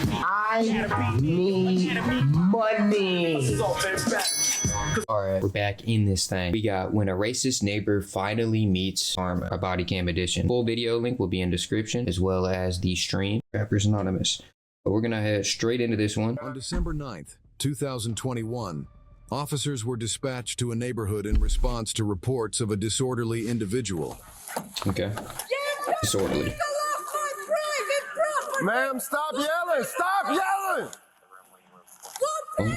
I need money. Alright, we're back in this thing. We got when a racist neighbor finally meets a body cam edition. Full video link will be in description as well as the stream. Rappers Anonymous. But we're gonna head straight into this one. On December 9th, 2021, officers were dispatched to a neighborhood in response to reports of a disorderly individual. Okay. Disorderly. Ma'am, stop yelling! Stop yelling!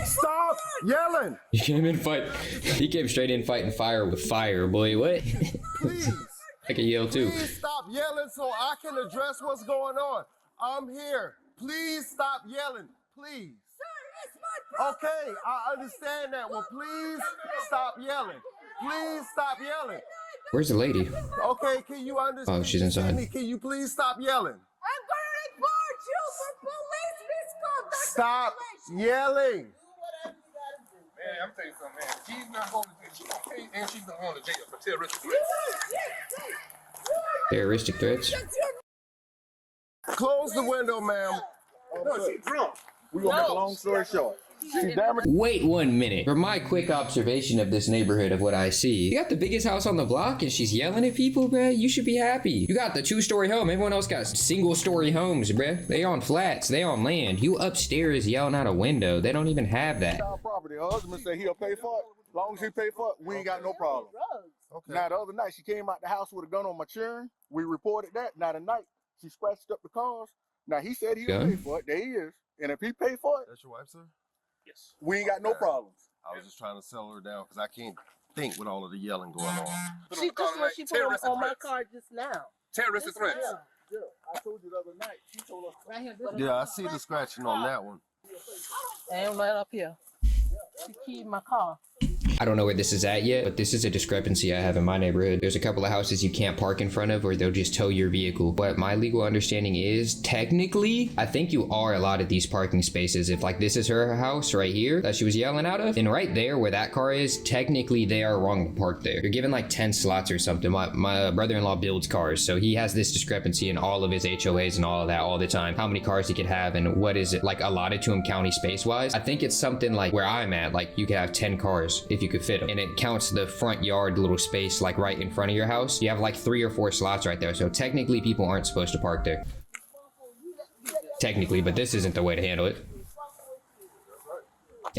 Stop yelling! He came in fight. He came straight in fighting fire with fire, boy. What? Please. I can yell too. Please stop yelling so I can address what's going on. I'm here. Please stop yelling. Please. Sir, it's my problem. Okay, I understand that. Well, please stop yelling. Please stop yelling. Where's the lady? Okay, can you understand? Oh, she's inside. Can you please stop yelling? I'm going to report you for police misconduct. Stop yelling. Man, I'm telling you something, man. She's not going to jail. She okay, and she's not going to jail for terroristic threats. Terroristic threats? Close the window, ma'am. No, she's drunk. We're going to make a long story short. She damaged. Wait 1 minute. From my quick observation of this neighborhood of what I see, you got the biggest house on the block and she's yelling at people, bruh. You should be happy. You got the 2-story home. Everyone else got single-story homes, bruh. They on flats. They on land. You upstairs yelling out a window. They don't even have that. Property. Her husband said he'll pay for it. As long as he pay for it, we ain't got no problem. Okay. Now, the other night, she came out the house with a gun on my children. We reported that. Now, tonight, she scratched up the cars. Now, he said he'll pay for it. There he is. And if he pay for it, that's your wife, sir? Yes. We ain't got no problems. I was just trying to settle her down because I can't think with all of the yelling going on. She just what she put on my car just now. Terroristic threats. Yeah, I told you the other night. She told us. Right here. Yeah, I see the scratching on that one. And right up here. She keyed my car. I don't know where this is at yet, but this is a discrepancy I have in my neighborhood. There's a couple of houses you can't park in front of or they'll just tow your vehicle. What my legal understanding is, technically, I think you are allotted these parking spaces. If like this is her house right here that she was yelling out of, and right there where that car is, technically they are wrong to park there. You're given like 10 slots or something. My brother-in-law builds cars, so he has this discrepancy in all of his HOAs and all of that all the time. How many cars he could have and what is it like allotted to him county space-wise. I think it's something like where I'm at, like you could have 10 cars if you could fit them, and it counts the front yard little space like right in front of your house. You have like 3 or 4 slots right there, so technically people aren't supposed to park there technically, but this isn't the way to handle it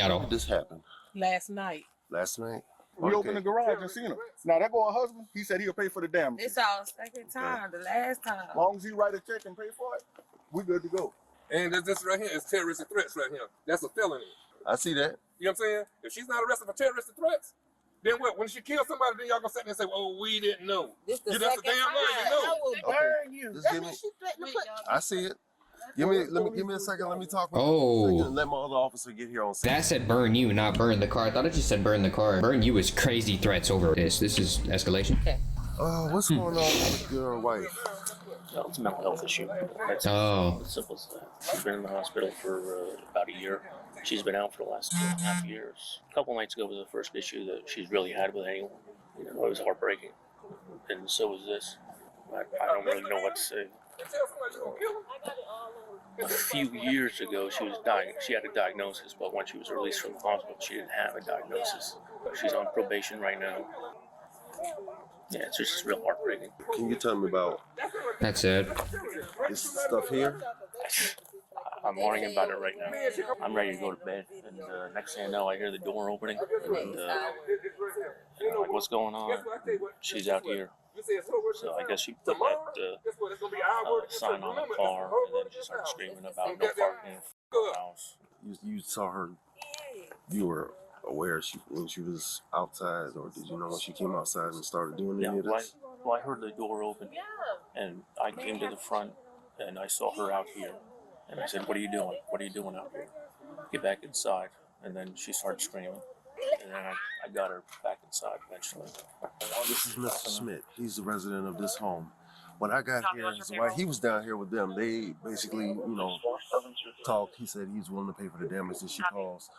at all. This happened Last night. last night. We opened the garage and seen him. Now that boy husband, he said he'll pay for the damage. It's our second time, the last time. As long as he write a check and pay for it, we good to go. And this right here is terroristic threats right here. That's a felony. I see that. You know what I'm saying? If she's not arrested for terroristic threats, then what? When she kills somebody, then y'all gonna sit there and say, "Oh, we didn't know." This the That's a second damn time. lie, you know. I will burn you. Just give me. I see it. Give me a second. Let me talk. Oh. And let my other officer get here on scene. That said burn you, not burn the car. I thought it just said burn the car. Burn you is crazy threats over this. This is escalation. Okay. What's going on with your wife? No, it's a mental health issue. That's Oh. as simple as that. She's been in the hospital for about a year. She's been out for the last 2.5 years. A couple nights ago was the first issue that she's really had with anyone. You know, it was heartbreaking. And so was this. I don't really know what to say. A few years ago, she had a diagnosis, but when she was released from the hospital, she didn't have a diagnosis. She's on probation right now. Yeah, it's just real heartbreaking. Can you tell me about That's it. this stuff here? I'm worrying about it right now. I'm ready to go to bed, and next thing I know, I hear the door opening, and I'm like, what's going on? She's out here. So I guess she put that sign on the car, and then she started screaming about no parking in the house. You saw her. You were aware when she was outside, or did you know when she came outside and started doing any of this? Well, I heard the door open, and I came to the front, and I saw her out here. And I said, "What are you doing? What are you doing out here? Get back inside." And then she started screaming. And then I got her back inside eventually. This is Mr. Schmidt. He's the resident of this home. When I got here, his wife, he was down here with them. They basically, talked. He said he's willing to pay for the damage that she caused.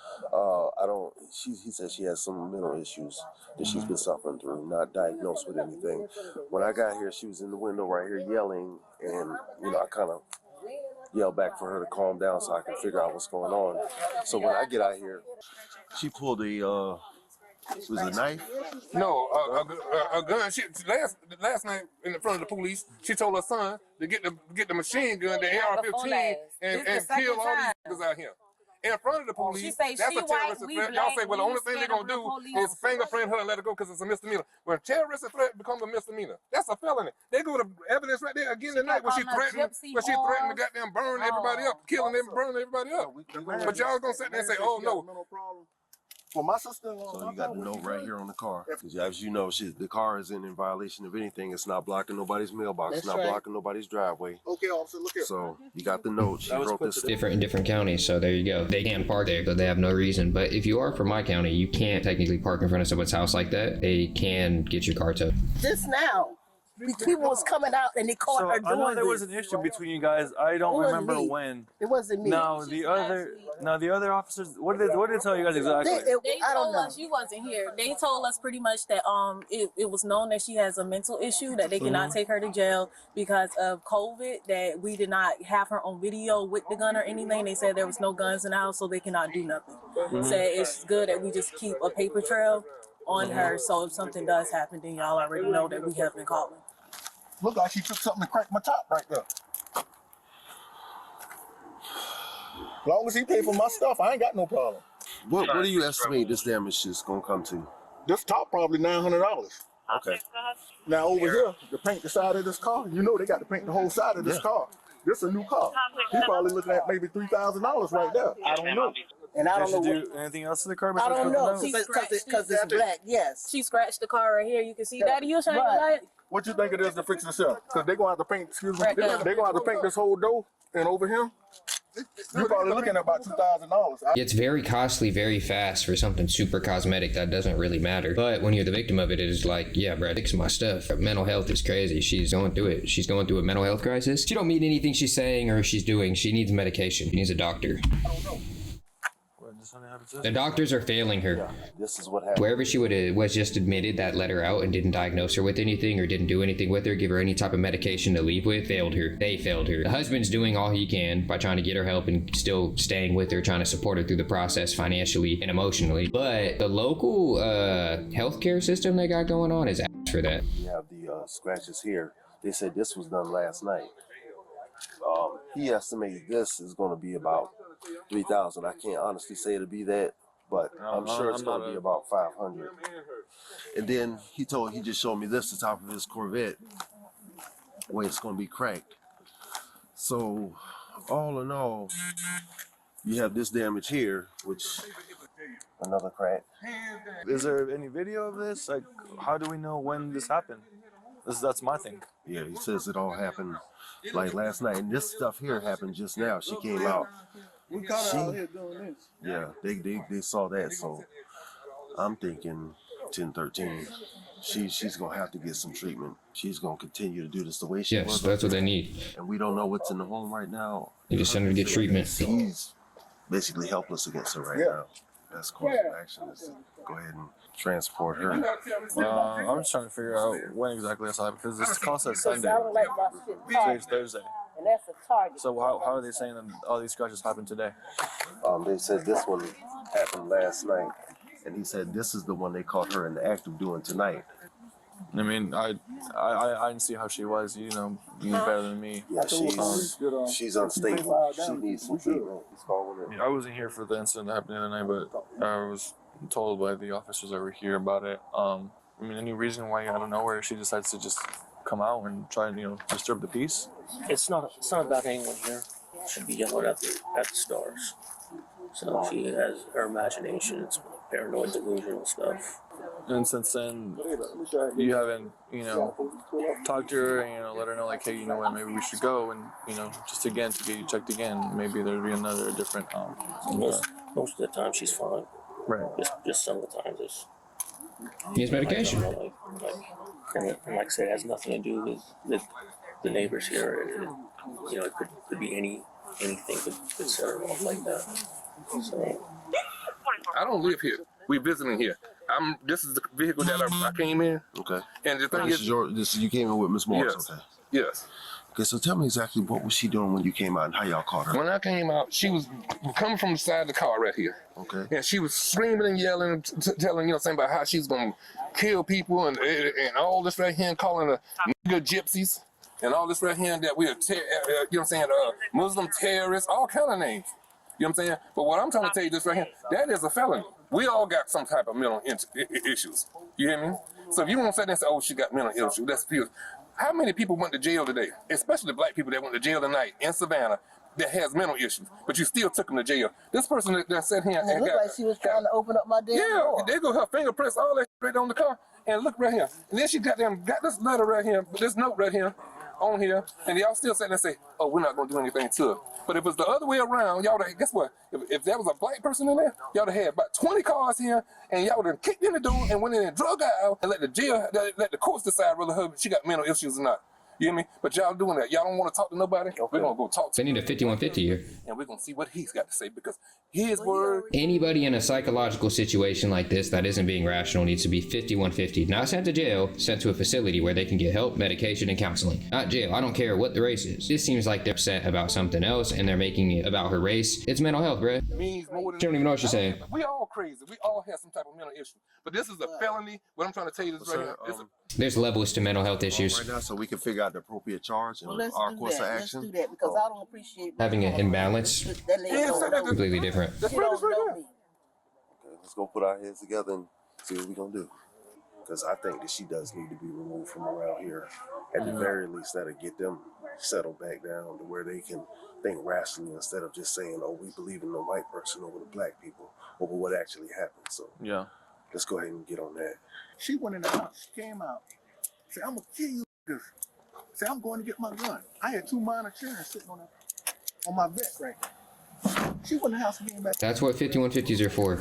He said she has some mental issues that she's been suffering through, not diagnosed with anything. When I got here, she was in the window right here yelling, and, I kind of yell back for her to calm down so I can figure out what's going on. So when I get out here, she pulled a was it a knife? No, a gun. Last night in the front of the police, she told her son to get the machine gun, the AR-15, and kill all these niggas out here. In front of the police, She say that's she a terrorist white, threat. we Y'all say, black, well, the we only thing they're scared gonna of the do police. is fingerprint her and let her go because it's a misdemeanor. When a terrorist threat becomes a misdemeanor, that's a felony. They go to evidence right there again tonight when she threatened to goddamn burn everybody up, killing them, burning everybody up. But y'all gonna sit there and say, oh no. For my sister-in-law. So you got the note right here on the car. As you know, the car isn't in violation of anything. It's not blocking nobody's mailbox. It's not blocking nobody's driveway. Okay, officer, look here. So you got the note. She wrote this. Different in different counties, so there you go. They can't park there, but they have no reason. But if you are from my county, you can't technically park in front of someone's house like that. They can get your car towed. Just now, people was coming out and they caught her doing I know there this. was an issue between you guys. I don't remember when. It wasn't me. No, the other officers. What did they tell you guys exactly? They told us you wasn't here. They told us pretty much that it was known that she has a mental issue, that they cannot take her to jail because of COVID, that we did not have her on video with the gun or anything. They said there was no guns in the house, so they cannot do nothing. Said it's good that we just keep a paper trail on her, so if something does happen, then y'all already know that we have been calling. Look like she took something to crack my top right there. As long as he pay for my stuff, I ain't got no problem. What do you estimate this damage is gonna come to? This top probably $900. Okay. Now over here, to paint the side of this car, you know they got to paint the whole side of this car. This a new car. He probably looking at maybe $3,000 right there. I don't know. And I don't know do anything else to the car. I don't know because it's black. Yes. She scratched the car right here. You can see. Daddy, you shine your light. What you think it is to fix yourself? Because they're going to have to paint, they're going to have to paint this whole door and over here. You're probably looking at about $2,000. It's very costly, very fast for something super cosmetic that doesn't really matter. But when you're the victim of it, it is like, yeah, bro, fix my stuff. Mental health is crazy. She's going through it. She's going through a mental health crisis. She don't mean anything she's saying or she's doing. She needs medication. She needs a doctor. I don't know. The doctors are failing her. Yeah, this is what happened. Wherever she was just admitted that let her out and didn't diagnose her with anything or didn't do anything with her, give her any type of medication to leave with, failed her. They failed her. The husband's doing all he can by trying to get her help and still staying with her, trying to support her through the process financially and emotionally. But the local healthcare system they got going on is ass for that. We have the scratches here. They said this was done last night. He estimated this is going to be about 3,000. I can't honestly say it'll be that, but I'm sure it's going to be about 500. And then he just showed me this, the top of his Corvette, where it's going to be cracked. So all in all, you have this damage here, which another crack. Is there any video of this? Like, how do we know when this happened? That's my thing. Yeah, he says it all happened like last night, and this stuff here happened just now. She came out. We caught her out here doing this. Yeah, they saw that, so I'm thinking 10-13. She's gonna have to get some treatment. She's gonna continue to do this the way she was. Yes, that's what they need. And we don't know what's in the home right now. You just send her to get treatment. He's basically helpless against her right now. That's course of action is to go ahead and transport her. I'm just trying to figure out when exactly this happened because this call says Sunday. Today's Thursday. And that's a target. So how are they saying that all these scratches happened today? They said this one happened last night, and he said this is the one they caught her in the act of doing tonight. I mean, I didn't see how she was. You know better than me. Yeah, she's unstable. She needs some treatment. I wasn't here for the incident that happened the other night, but I was told by the officers that were here about it. I mean, any reason why out of nowhere she decides to just come out and try and disturb the peace? It's not about anyone here. Should be yelling at the stars. So she has her imagination. It's paranoid, delusional stuff. And since then, you haven't, talked to her and, let her know, like, hey, you know what, maybe we should go and, just again, to get you checked again. Maybe there'd be another different, Most of the time she's fine. Right. Just some of the times it's... Needs medication. And like I said, it has nothing to do with the neighbors here. It could be anything could set her off like that. So... I don't live here. We visiting here. This is the vehicle that I came in. Okay. And the thing you came in with Miss Morris. Yes. Okay. Yes. Okay, so tell me exactly what was she doing when you came out and how y'all caught her? When I came out, she was coming from the side of the car right here. Okay. And she was screaming and yelling, telling, you know, saying about how she's going to kill people and all this right here, and calling her nigger gypsies and all this right here, that we are, you know what I'm saying, Muslim terrorists, all kind of names. You know what I'm saying? But what I'm trying to tell you this right here, that is a felony. We all got some type of mental issues. You hear me? So if you want to say that, oh, she got mental issues, that's few. How many people went to jail today, especially black people that went to jail tonight in Savannah that has mental issues, but you still took them to jail? This person that sat here and looked like she was trying to open up my damn door. They go her fingerprints, all that right on the car, and look right here. And then she got this letter right here, this note right here, on here, and y'all still sitting there and say, oh, we're not gonna do anything to her. But if it's the other way around, y'all would, guess what? If there was a black person in there, y'all would have had about 20 cars here, and y'all would have kicked in the door and went in and drug her out and let the courts decide whether she got mental issues or not. You hear me? But y'all doing that. Y'all don't want to talk to nobody. Okay. We're gonna go talk to They need a 5150 here. and we're gonna see what he's got to say, because his word. Anybody in a psychological situation like this that isn't being rational needs to be 5150. Not sent to jail, sent to a facility where they can get help, medication, and counseling. Not jail. I don't care what the race is. This seems like they're upset about something else and they're making it about her race. It's mental health, bruh. Means more than She don't even know what she's saying. We all crazy. We all have some type of mental issue. But this is a felony. What I'm trying to tell you is right here. There's levels to mental health issues. Right now, so we can figure out the appropriate charge and Let's our do course that. of Let's action. do that, because I don't appreciate Having an imbalance, that lady don't know me. completely different. She don't know me. Okay, let's go put our heads together and see what we're gonna do. Because I think that she does need to be removed from around here. At the very least, that'll get them settled back down to where they can think rationally instead of just saying, oh, we believe in the white person over the black people, over what actually happened. So Yeah. let's go ahead and get on that. She went in the house. She came out. Said, I'm gonna kill you. Say, I'm going to get my gun. I had 2 minor children sitting on my bed right there. She went in the house and came back. That's what 5150s are for.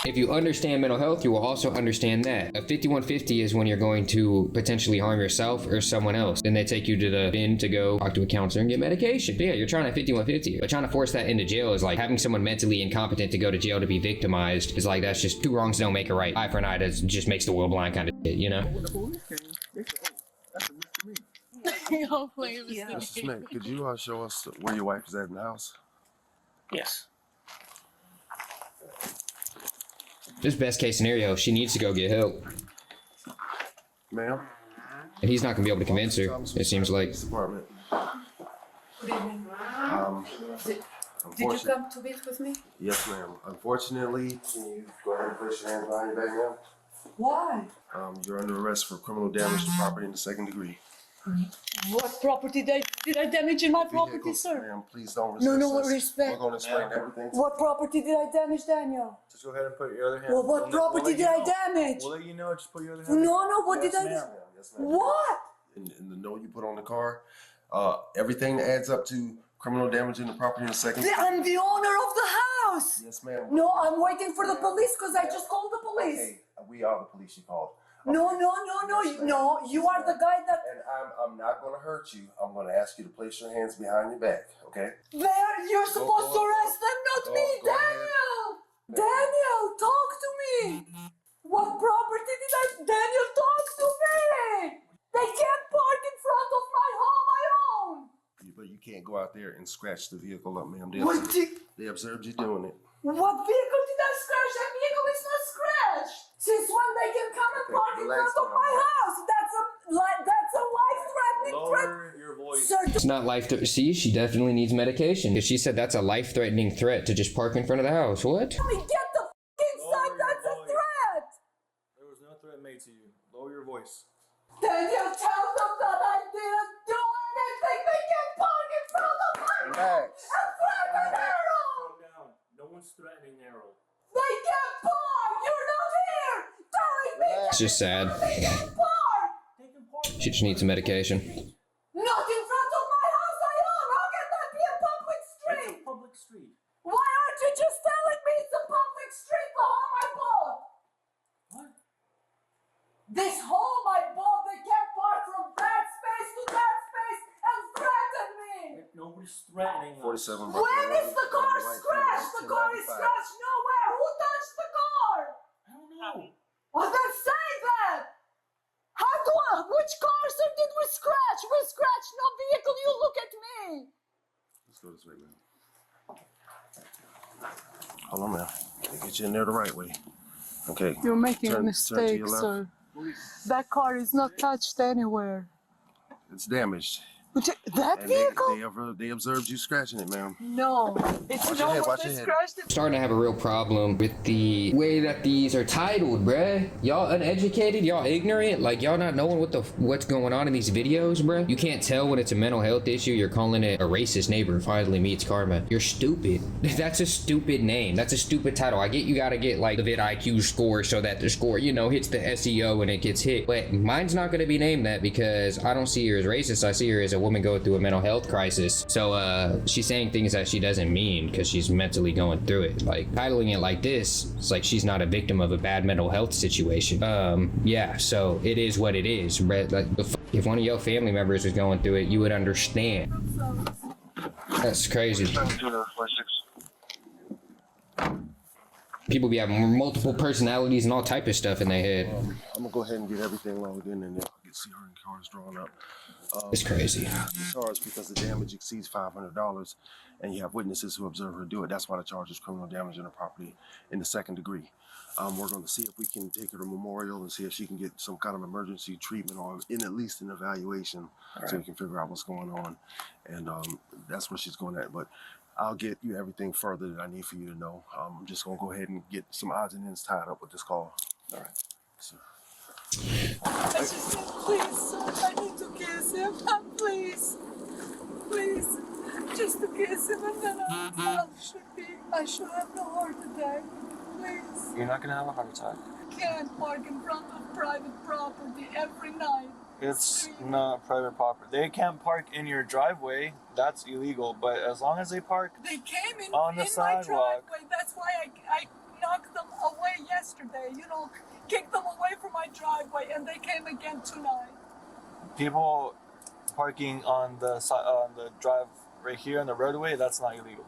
If you understand mental health, you will also understand that. A 5150 is when you're going to potentially harm yourself or someone else. Then they take you to the bin to go talk to a counselor and get medication. But yeah, you're trying to 5150. But trying to force that into jail is like having someone mentally incompetent to go to jail to be victimized. Is like, that's just 2 wrongs don't make a right. Eye for an eye just makes the world blind kind of shit, you know? When the police came, they said, oh, that's a misdemeanor. Mr. Smith, could you show us where your wife is at in the house? Yes. This best case scenario, she needs to go get help. Ma'am? And he's not gonna be able to convince her, it seems like. Department. Did you come to meet with me? Yes, ma'am. Unfortunately, can you go ahead and place your hands behind your back, ma'am? Why? You're under arrest for criminal damage to property in the 2nd degree. What property did I damage in my property, Vehicles, sir? ma'am, please don't resist No us. respect. We're going to explain everything. What property did I damage, Daniel? Just go ahead and put your other hand. Well, what property did I damage? We'll let you know. Just put your other hand. No, what did I do? Yes, ma'am. What? In the note you put on the car, everything that adds up to criminal damage in the property in the 2nd. I'm the owner of the house. Yes, ma'am. No, I'm waiting for the police because I just called the police. Okay, we are the police you called. No, you are the guy that... And I'm not going to hurt you. I'm going to ask you to place your hands behind your back, okay? There, you're supposed to arrest them, not me, Daniel! Daniel, talk to me! What property did I... Daniel, talk to me! They can't park in front of my home, my own! But you can't go out there and scratch the vehicle up, ma'am. They observed you doing it. What vehicle did I scratch? That vehicle is not scratched! Since when they can come and park in front of my house? That's a life-threatening threat. Lower your voice. Sir, It's not see, she definitely needs medication. She said that's a life-threatening threat to just park in front of the house. What? get the f*** inside, that's a threat! There was no threat made to you. Lower your voice. Daniel, tell them that I didn't do anything. They can park in front of my house and threaten Errol. Calm down. No one's threatening Errol. They can't park. You're not here telling me It's just sad. they can park. She just needs some medication. Not in front of my house. I own. How can that be a public street? It's a public street. Why aren't you just telling me it's a public street? The home I bought. What? This home I bought, they can't park from that space to that space and threaten me. Nobody's threatening us. 47. When is the car scratched? The car is scratched nowhere. Who touched the car? I don't know. Well, then say that. How do I Which cars did we scratch? We scratched no vehicle. You look at me. Let's go this way, man. Hold on, man. Get you in there the right way. Okay. You're making a Turn to mistake, your left. sir. That car is not touched anywhere. It's damaged. That And vehicle? they observed you scratching it, ma'am. No, it's Watch your no head, one watch that your head. scratched it. Starting to have a real problem with the way that these are titled, bruh. Y'all uneducated, y'all ignorant, like y'all not knowing what's going on in these videos, bruh. You can't tell when it's a mental health issue. You're calling it a racist neighbor finally meets karma. You're stupid. That's a stupid name. That's a stupid title. I get you gotta get like the vidIQ score so that the score, you know, hits the SEO and it gets hit. But mine's not gonna be named that because I don't see her as racist. I see her as a woman going through a mental health crisis. So she's saying things that she doesn't mean because she's mentally going through it. Like titling it like this, it's like she's not a victim of a bad mental health situation. Yeah, so it is what it is. Like, if one of your family members was going through it, you would understand. That's crazy. People be having multiple personalities and all type of stuff in their head. I'm gonna go ahead and get everything logged in and then get CRN cars drawn up. It's crazy. Charged because the damage exceeds $500 and you have witnesses who observe her do it. That's why the charge is criminal damage on the property in the second degree. We're going to see if we can take her to Memorial and see if she can get some kind of emergency treatment or at least an evaluation so we can figure out what's going on. And that's where she's going at. But I'll get you everything further that I need for you to know. I'm just going to go ahead and get some odds and ends tied up with this call. All right. So. I just said, please, sir, I need to kiss him. Please. Please. Just to kiss him and then I should have no heart attack. Please. You're not gonna have a heart attack. Can't park in front of private property every night. It's not private property. They can't park in your driveway. That's illegal. But as long as they park They came in on the sidewalk, my driveway. That's why I knocked them away yesterday. You know, kicked them away from my driveway, and they came again tonight. people parking on the drive right here on the roadway, that's not illegal.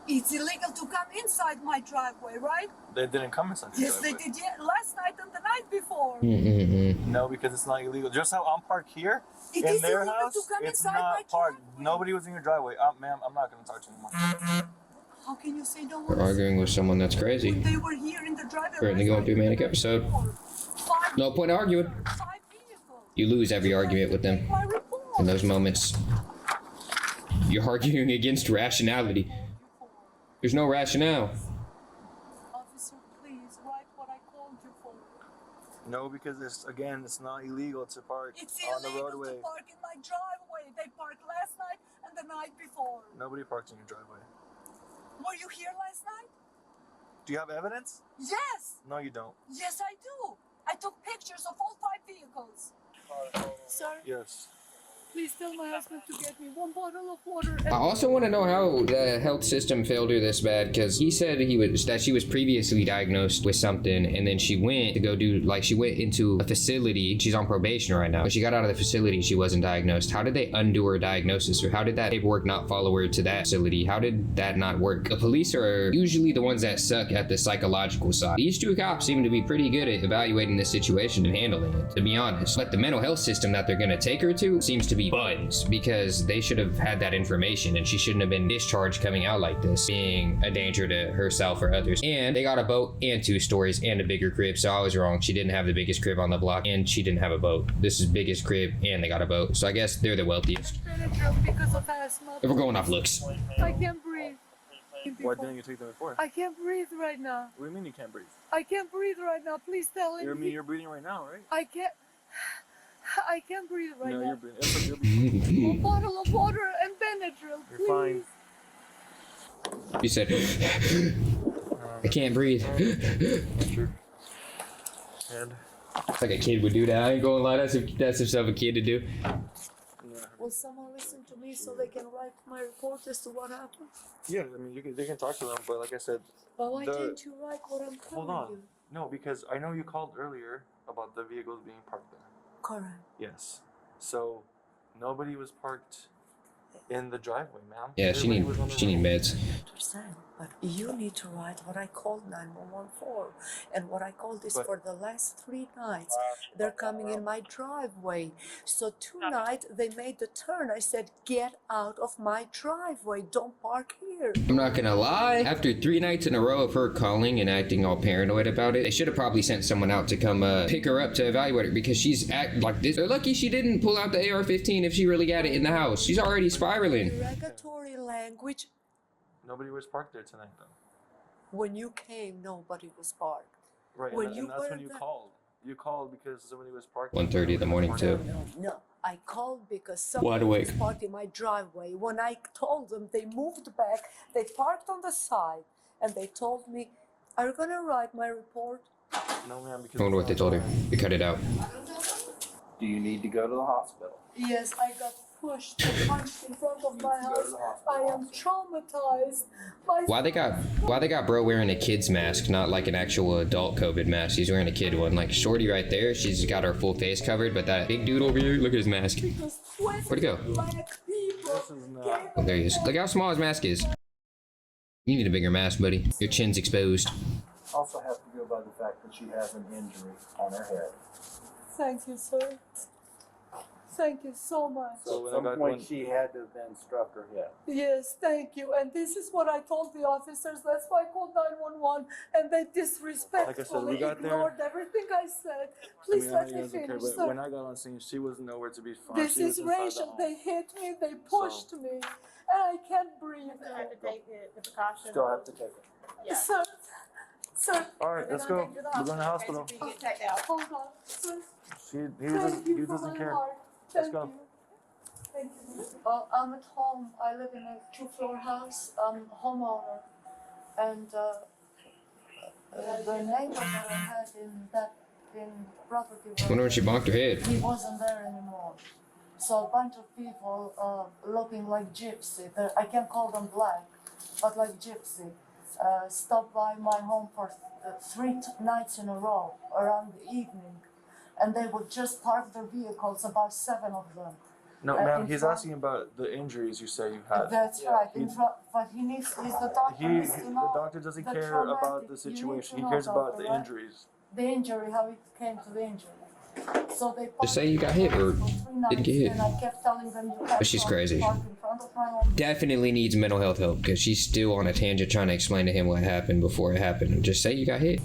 It's illegal to come inside my driveway, right? They didn't come inside the Yes, driveway. they did last night and the night before. No, because it's not illegal. Just how I'm parked here It in is their illegal house, to come it's inside my not parked. driveway. Nobody was in your driveway. Ma'am, I'm not going to talk to you anymore. How can you say no We're one? arguing with someone that's crazy. They were here in the driveway. Currently going through a manic episode. No point arguing. You lose every argument with them. In those moments, you're arguing against rationality. There's no rationale. Officer, please write what I called you for. No, because it's not illegal to park It's on the illegal roadway. to park in my driveway. They parked last night and the night before. Nobody parks in your driveway. Were you here last night? Do you have evidence? Yes. No, you don't. Yes, I do. I took pictures of all 5 vehicles. Sir, Yes. please tell my husband to get me 1 bottle of water. I also want to know how the health system failed her this bad, because he said that she was previously diagnosed with something, and then she went to go do, like, she went into a facility. She's on probation right now. When she got out of the facility, she wasn't diagnosed. How did they undo her diagnosis, or how did that paperwork not follow her to that facility? How did that not work? The police are usually the ones that suck at the psychological side. These 2 cops seem to be pretty good at evaluating the situation and handling it, to be honest. But the mental health system that they're gonna take her to seems to be buns, because they should have had that information and she shouldn't have been discharged coming out like this, being a danger to herself or others. And they got a boat and 2 stories and a bigger crib, so I was wrong. She didn't have the biggest crib on the block and she didn't have a boat. This is biggest crib and they got a boat, so I guess they're the wealthiest. Because of asthma. If we're going off looks. I can't breathe. Why didn't you take them before? I can't breathe right now. What do you mean you can't breathe? I can't breathe right now. Please tell him. You're breathing right now, right? I can't breathe right No, now. you're breathing. You'll be 1 bottle of water and Benadryl, please. You're fine. You said, I can't breathe. Sure. And It's like a kid would do that. I ain't gonna lie, that's himself a kid to do. Will someone listen to me so they can write my report as to what happened? yeah, I mean, they can talk to them, but like I said, But why didn't you write what I'm telling hold on. you? No, because I know you called earlier about the vehicles being parked there. Correct. Yes. So nobody was parked in the driveway, ma'am. Yeah, she Everybody was on need the road. meds. I understand, but You need to write what I called 911 for. And what I called is for the last 3 nights. They're coming in my driveway. So tonight they made the turn. I said, get out of my driveway. Don't park here. I'm not gonna lie, after 3 nights in a row of her calling and acting all paranoid about it, they should have probably sent someone out to come pick her up to evaluate her, because she's acting like this. They're lucky she didn't pull out the AR-15 if she really got it in the house. She's already spiraling. Derogatory language. Nobody was parked there tonight, though. When you came, nobody was parked. Right, and that's when you called. You called because somebody was parked. 1:30 in the morning, too. No. I called because Wide somebody awake. was parked in my driveway. When I told them, they moved back. They parked on the side, and they told me, "Are you gonna write my report?" No, ma'am, because I wonder what they told her. They cut it out. Do you need to go to the hospital? Yes, I got pushed and punched in front of my house. I am traumatized. Why they got bro wearing a kid's mask, not like an actual adult COVID mask? He's wearing a kid one. Like Shorty right there, she's got her full face covered, but that big dude over here, look at his mask. Where'd he go? Oh, there he is. Look how small his mask is. You need a bigger mask, buddy. Your chin's exposed. Also have to go by the fact that she has an injury on her head. Thank you, sir. Thank you so much. So at some point she had to have been struck her head. Yes, thank you. And this is what I told the officers. That's why I called 911, and they disrespectfully ignored everything I said. Please let me finish, sir. When I got on scene, she was nowhere to be found. This is racial. They hit me. They pushed me, and I can't breathe. I have to take the precaution. Still have to take it. Yeah. Sir. All right, let's go. We're going to the hospital. Hold on, sir. He doesn't care. Let's go. Thank you. I'm at home. I live in a 2-floor house. I'm a homeowner. And the neighbor that I had in property, I wonder when she bonked her head. he wasn't there anymore. So a bunch of people looking like gypsy. I can't call them black, but like gypsy. Stopped by my home for 3 nights in a row around the evening. And they would just park their vehicles, about 7 of them. No, ma'am, he's asking about the injuries you say you had. That's right. But he's the doctor. The doctor doesn't care about the situation. He cares about the injuries. The injury, how it came to the injury. So they Just say you got hit or didn't get hit. And I kept telling them you can't But she's crazy. park in front of my home. Definitely needs mental health help, because she's still on a tangent trying to explain to him what happened before it happened. Just say you got hit.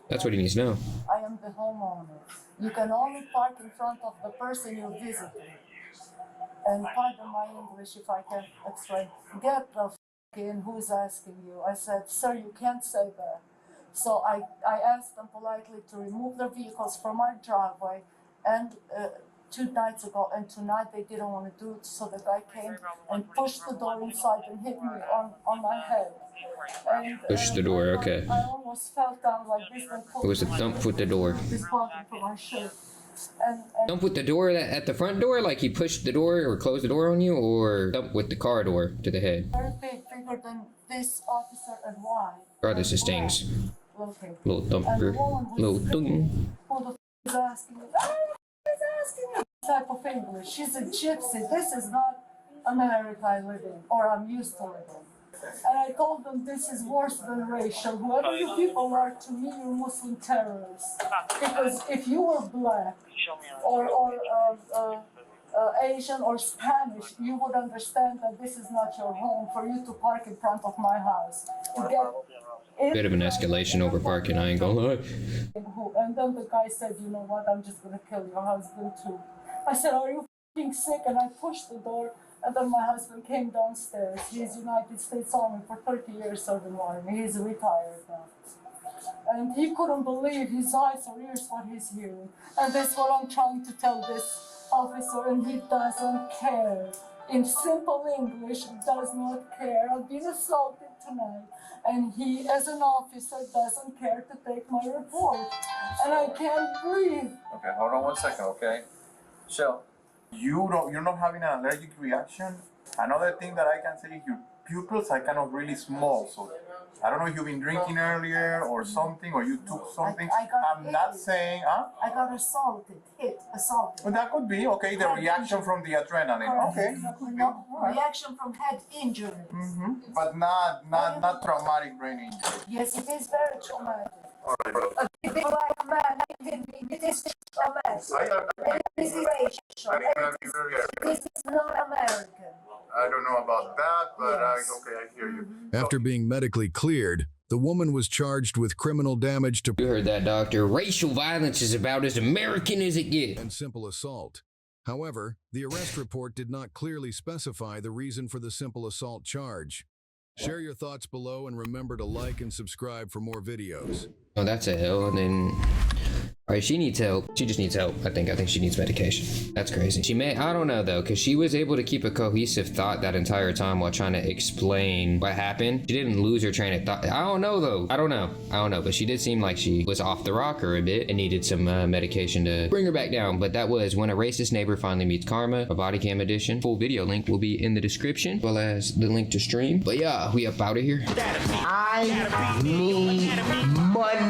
That's what he needs to know. I am the homeowner. You can only park in front of the person you visit. And pardon my English if I can explain. Get the f*** in, who's asking you? I said, sir, you can't say that. So I asked them politely to remove their vehicles from my driveway, and 2 nights ago, and tonight they didn't want to do it, so the guy came and pushed the door inside and hit me on my head. And, Push the door, okay. I almost fell down like this. It was a thump with the door. This button for my shirt. Thump with the door at the front door, like he pushed the door or closed the door on you, or thump with the car door to the head? Very big, bigger than this officer, and why? Regardless, it stings. Okay. Little thumper, little thing. Who the f is asking me? He's asking me type of English. She's a gypsy. This is not America I live in, or I'm used to living. And I told them this is worse than racial. Whoever you people are to me, you're Muslim terrorists. Because if you were black or Asian or Spanish, you would understand that this is not your home for you to park in front of my house. Bit of an escalation over parking, I ain't gonna lie. And then the guy said, you know what, I'm just gonna kill your husband too. I said, are you f***ing sick? And I pushed the door, and then my husband came downstairs. He's United States Army for 30 years serving Army. He's retired now. And he couldn't believe his eyes or ears what he's hearing. And that's what I'm trying to tell this officer, and he doesn't care. In simple English, does not care. I've been assaulted tonight, and he, as an officer, doesn't care to take my report. And I can't breathe. Okay, hold on 1 second, okay? Shell, you're not having an allergic reaction? Another thing that I can say is your pupils are kind of really small, so I don't know if you've been drinking earlier or something, or you took something. I'm not saying, I got assaulted. Well, that could be, okay, the reaction from the adrenaline. Okay, that could be. No, All right. reaction from head injury. But not traumatic brain injury. Yes, it is very traumatic. All right. A big black man hit me. This is traumatic. This is racial. This is not American. I don't know about that, but okay, I hear you. After being medically cleared, the woman was charged with criminal damage to You heard that, doctor. Racial violence is about as American as it gets. and simple assault. However, the arrest report did not clearly specify the reason for the simple assault charge. Share your thoughts below and remember to like and subscribe for more videos. Oh, that's a L. And then, all right, she needs help. She just needs help. I think she needs medication. That's crazy. I don't know though, because she was able to keep a cohesive thought that entire time while trying to explain what happened. She didn't lose her train of thought. I don't know though. I don't know, but she did seem like she was off the rocker a bit and needed some medication to bring her back down. But that was When a Racist Neighbor Finally Meets Karma, a body cam edition. Full video link will be in the description, as well as the link to stream. But yeah, we up out of here. I need money.